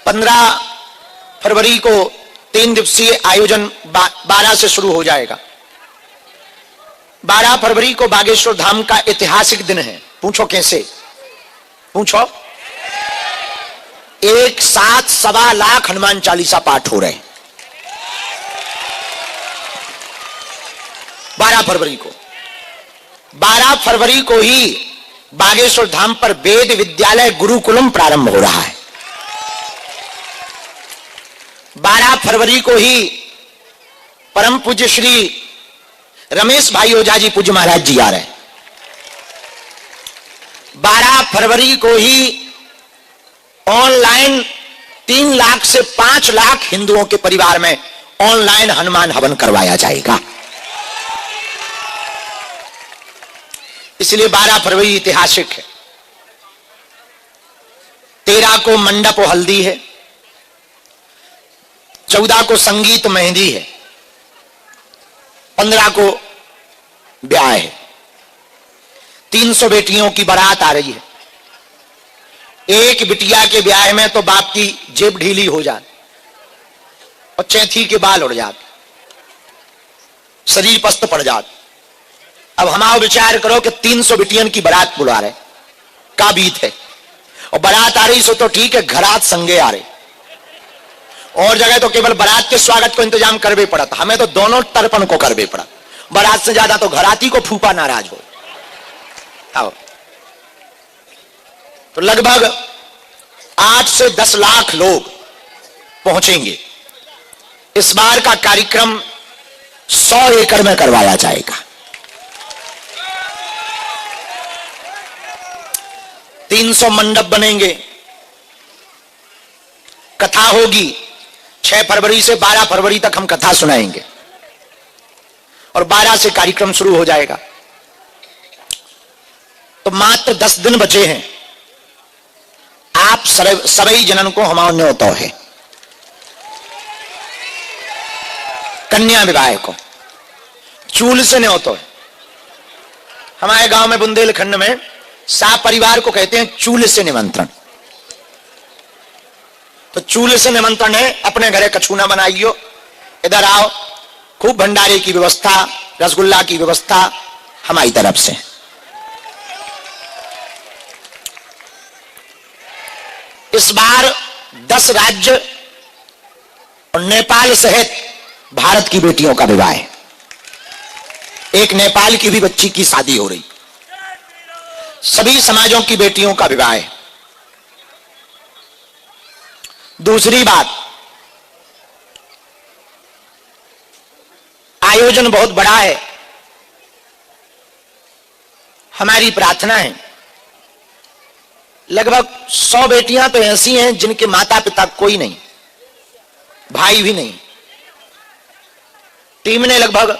15 फरवरी को 3 दिवसीय आयोजन 12 से शुरू हो जाएगा। 12 फरवरी को बागेश्वर धाम का ऐतिहासिक दिन है। पूछो कैसे? पूछो। एक साथ 1.25 लाख हनुमान चालीसा पाठ हो रहे 12 फरवरी को। 12 फरवरी को ही बागेश्वर धाम पर वेद विद्यालय गुरुकुलम प्रारंभ हो रहा है। 12 फरवरी को ही परम पूज्य श्री रमेश भाई ओझा जी पूज्य महाराज जी आ रहे हैं। 12 फरवरी को ही ऑनलाइन 3 लाख से 5 लाख हिंदुओं के परिवार में ऑनलाइन हनुमान हवन करवाया जाएगा। इसलिए 12 फरवरी ऐतिहासिक है। 13 को मंडप और हल्दी है। 14 को संगीत मेहंदी है। 15 को ब्याह है। 300 बेटियों की बारात आ रही है। एक बिटिया के ब्याह में तो बाप की जेब ढीली हो जाती और चैथी के बाल उड़ जाते, शरीर पस्त पड़ जाता। अब हमारा विचार करो कि 300 बिटियन की बारात बुला रहे, का बीत है। और बारात आ रही सो तो ठीक है, घरात संगे आ रहे। और जगह तो केवल बारात के स्वागत को इंतजाम करवे पड़ा था, हमें तो दोनों तर्पण को करवे पड़ा। बारात से ज्यादा तो घराती को फूफा नाराज हो। आओ। तो लगभग 8 से 10 लाख लोग पहुंचेंगे। इस बार का कार्यक्रम 100 एकड़ में करवाया जाएगा। 300 मंडप बनेंगे। कथा होगी। 6 फरवरी से 12 फरवरी तक हम कथा सुनाएंगे और 12 से कार्यक्रम शुरू हो जाएगा। तो मात्र 10 दिन बचे हैं। आप सभी जनन को हमारा न्योता है। कन्या विवाह को चूल से न्योता है। हमारे गांव में बुंदेलखंड में सा परिवार को कहते हैं चूल से निमंत्रण। तो चूल से निमंत्रण है, अपने घरे कछूना बनाइयो, इधर आओ, खूब भंडारे की व्यवस्था, रसगुल्ला की व्यवस्था हमारी तरफ से। इस बार 10 राज्य और नेपाल सहित भारत की बेटियों का विवाह है। एक नेपाल की भी बच्ची की शादी हो रही। सभी समाजों की बेटियों का विवाह है। दूसरी बात, आयोजन बहुत बड़ा है। हमारी प्रार्थना है, लगभग 100 बेटियां तो ऐसी हैं जिनके माता पिता कोई नहीं, भाई भी नहीं। टीम ने लगभग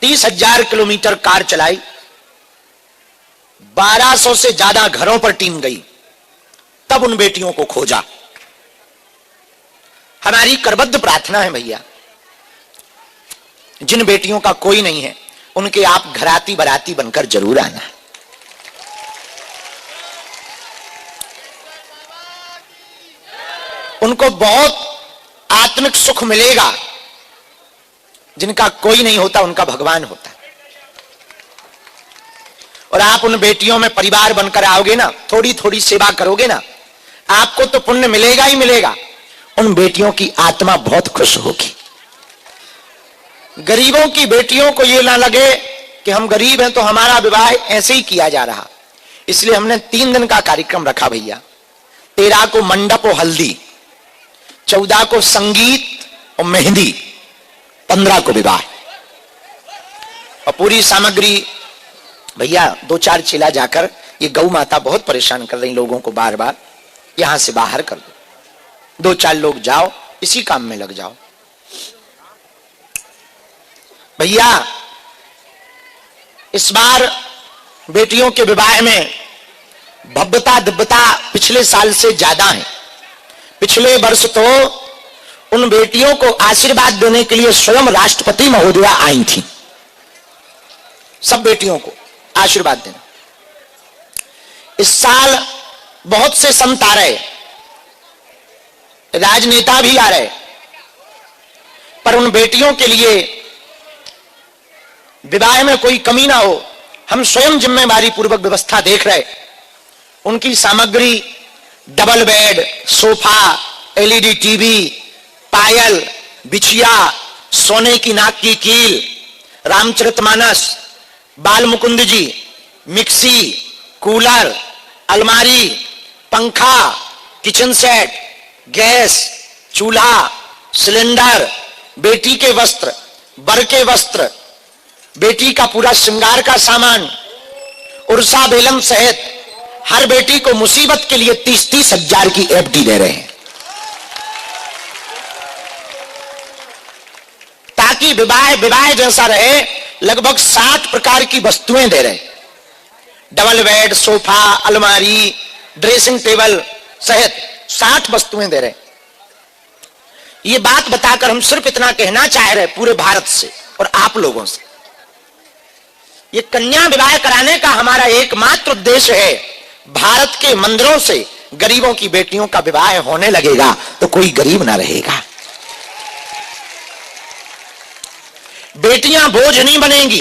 30,000 किलोमीटर कार चलाई। 1200 से ज्यादा घरों पर टीम गई, तब उन बेटियों को खोजा। हमारी करबद्ध प्रार्थना है भैया, जिन बेटियों का कोई नहीं है उनके आप घराती बराती बनकर जरूर आना। उनको बहुत आत्मिक सुख मिलेगा। जिनका कोई नहीं होता उनका भगवान होता है। और आप उन बेटियों में परिवार बनकर आओगे ना, थोड़ी थोड़ी सेवा करोगे ना, आपको तो पुण्य मिलेगा ही मिलेगा। उन बेटियों की आत्मा बहुत खुश होगी। गरीबों की बेटियों को यह ना लगे कि हम गरीब हैं तो हमारा विवाह ऐसे ही किया जा रहा। इसलिए हमने 3 दिन का कार्यक्रम रखा भैया। 13 को मंडप और हल्दी, 14 को संगीत और मेहंदी, 15 को विवाह। और पूरी सामग्री भैया 2-4 चेला जाकर, ये गौ माता बहुत परेशान कर रही लोगों को, बार बार यहां से बाहर कर दो। 2-4 लोग जाओ, इसी काम में लग जाओ भैया। इस बार बेटियों के विवाह में भव्यता दिव्यता पिछले साल से ज्यादा है। पिछले वर्ष तो उन बेटियों को आशीर्वाद देने के लिए स्वयं राष्ट्रपति महोदया आई थी, सब बेटियों को आशीर्वाद देना। इस साल बहुत से संत आ रहे। राजनेता भी आ रहे, पर उन बेटियों के लिए विवाह में कोई कमी ना हो, हम स्वयं जिम्मेदारी पूर्वक व्यवस्था देख रहे। उनकी सामग्री double bed, sofa, LED TV, पायल, बिछिया, सोने की नाक की कील, रामचरितमानस, बाल मुकुंद जी, मिक्सी, कूलर, अलमारी, पंखा, किचन सेट, गैस, चूल्हा, सिलेंडर, बेटी के वस्त्र, बर के वस्त्र, बेटी का पूरा श्रृंगार का सामान, उर्सा बेलम सहित हर बेटी को मुसीबत के लिए 30-30 हजार की एफडी दे रहे हैं, ताकि विवाह जैसा रहे। लगभग 60 प्रकार की वस्तुएं दे रहे, डबल बेड, सोफा, अलमारी, ड्रेसिंग टेबल सहित 60 वस्तुएं दे रहे। ये बात बताकर हम सिर्फ इतना कहना चाह रहे पूरे भारत से और आप लोगों से, ये कन्या विवाह कराने का हमारा एकमात्र उद्देश्य है। भारत के मंदिरों से गरीबों की बेटियों का विवाह होने लगेगा तो कोई गरीब ना रहेगा, बेटियां बोझ नहीं बनेंगी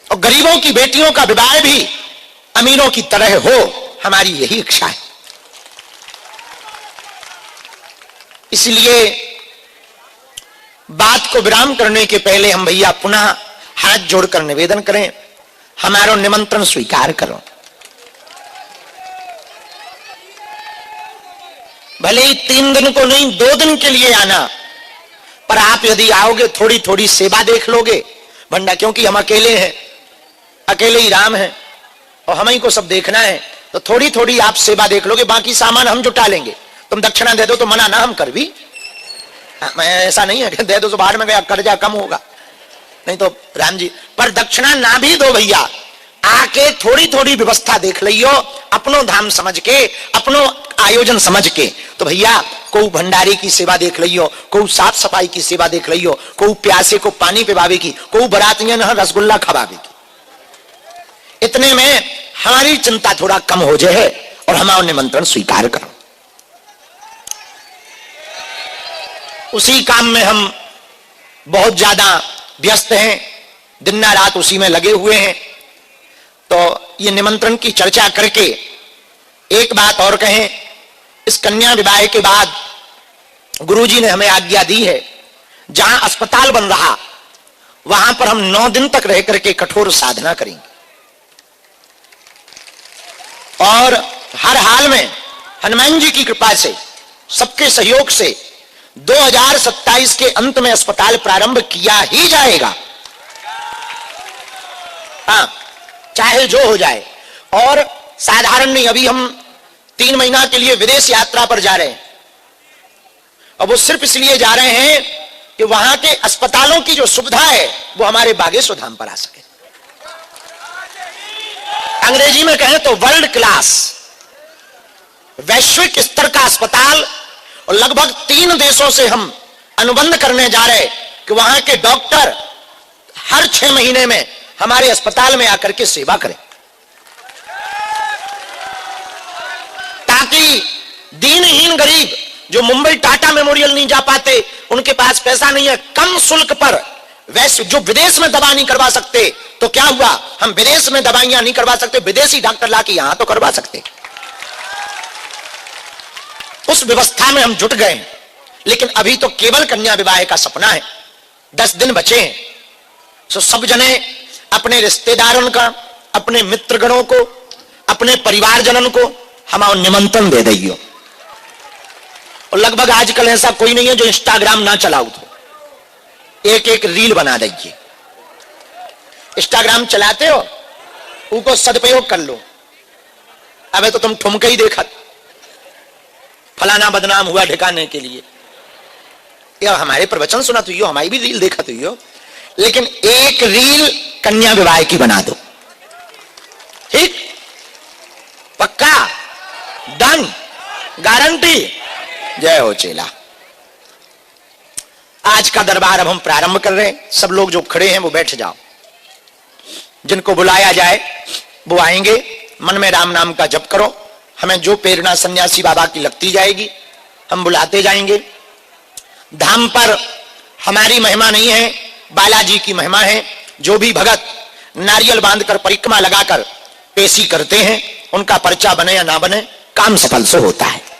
और गरीबों की बेटियों का विवाह भी अमीरों की तरह हो, हमारी यही इच्छा है। इसलिए बात को विराम करने के पहले हम भैया पुनः हाथ जोड़कर निवेदन करें, हमारा निमंत्रण स्वीकार करो। भले ही 3 दिन को नहीं 2 दिन के लिए आना, पर आप यदि आओगे थोड़ी थोड़ी सेवा देख लोगे भंडा, क्योंकि हम अकेले हैं, अकेले ही राम हैं और हम ही को सब देखना है, तो थोड़ी थोड़ी आप सेवा देख लोगे, बाकी सामान हम जुटा लेंगे। तुम दक्षिणा दे दो तो मना ना हम कर भी, मैं ऐसा नहीं है कि दे दो तो बाहर में गया कर्जा कम होगा, नहीं तो राम जी, पर दक्षिणा ना भी दो भैया, आके थोड़ी थोड़ी व्यवस्था देख लियो, अपनो धाम समझ के, अपनो आयोजन समझ के। तो भैया कोई भंडारे की सेवा देख लियो, कोई साफ सफाई की सेवा देख लियो, कोई प्यासे को पानी पिवावे की, कोई बरातियन रसगुल्ला खवावे की। इतने में हमारी चिंता थोड़ा कम हो जाए और हमारा निमंत्रण स्वीकार करो। उसी काम में हम बहुत ज्यादा व्यस्त हैं, दिन रात उसी में लगे हुए हैं। तो ये निमंत्रण की चर्चा करके एक बात और कहें, इस कन्या विवाह के बाद गुरुजी ने हमें आज्ञा दी है, जहां अस्पताल बन रहा वहां पर हम 9 दिन तक रह करके कठोर साधना करेंगे और हर हाल में हनुमान जी की कृपा से, सबके सहयोग से 2027 के अंत में अस्पताल प्रारंभ किया ही जाएगा, हाँ, चाहे जो हो जाए। और साधारण नहीं, अभी हम 3 महीना के लिए विदेश यात्रा पर जा रहे हैं और वो सिर्फ इसलिए जा रहे हैं कि वहां के अस्पतालों की जो सुविधा है वो हमारे बागेश्वर धाम पर आ सके। अंग्रेजी में कहें तो वर्ल्ड क्लास, वैश्विक स्तर का अस्पताल, और लगभग 3 देशों से हम अनुबंध करने जा रहे कि वहां के डॉक्टर हर 6 महीने में हमारे अस्पताल में आकर के सेवा करें, ताकि दीनहीन गरीब जो मुंबई टाटा मेमोरियल नहीं जा पाते, उनके पास पैसा नहीं है, कम शुल्क पर वैसे जो विदेश में दवा नहीं करवा सकते, तो क्या हुआ, हम विदेश में दवाइयां नहीं करवा सकते, विदेशी डॉक्टर लाके यहां तो करवा सकते। उस व्यवस्था में हम जुट गए, लेकिन अभी तो केवल कन्या विवाह का सपना है। 10 दिन बचे हैं, तो सब जने अपने रिश्तेदारों का, अपने मित्रगणों को, अपने परिवारजनों को हमारा निमंत्रण दे दियो। और लगभग आजकल ऐसा कोई नहीं है जो इंस्टाग्राम ना चलाओ, तो एक रील बना दीजिए। इंस्टाग्राम चलाते हो, उसको सदुपयोग कर लो। अबे तो तुम ठुमके ही देखा, फलाना बदनाम हुआ ठिकाने के लिए, या हमारे प्रवचन सुना तो यो, हमारी भी रील देखा तो यो, लेकिन एक रील कन्या विवाह की बना दो, ठीक, पक्का, डन, गारंटी। जय हो चेला। आज का दरबार अब हम प्रारंभ कर रहे हैं। सब लोग जो खड़े हैं वो बैठ जाओ, जिनको बुलाया जाए वो आएंगे। मन में राम नाम का जप करो, हमें जो प्रेरणा सन्यासी बाबा की लगती जाएगी हम बुलाते जाएंगे। धाम पर हमारी महिमा नहीं है, बालाजी की महिमा है। जो भी भगत नारियल बांधकर परिक्रमा लगाकर पेशी करते हैं, उनका पर्चा बने या ना बने, काम सफल से होता है।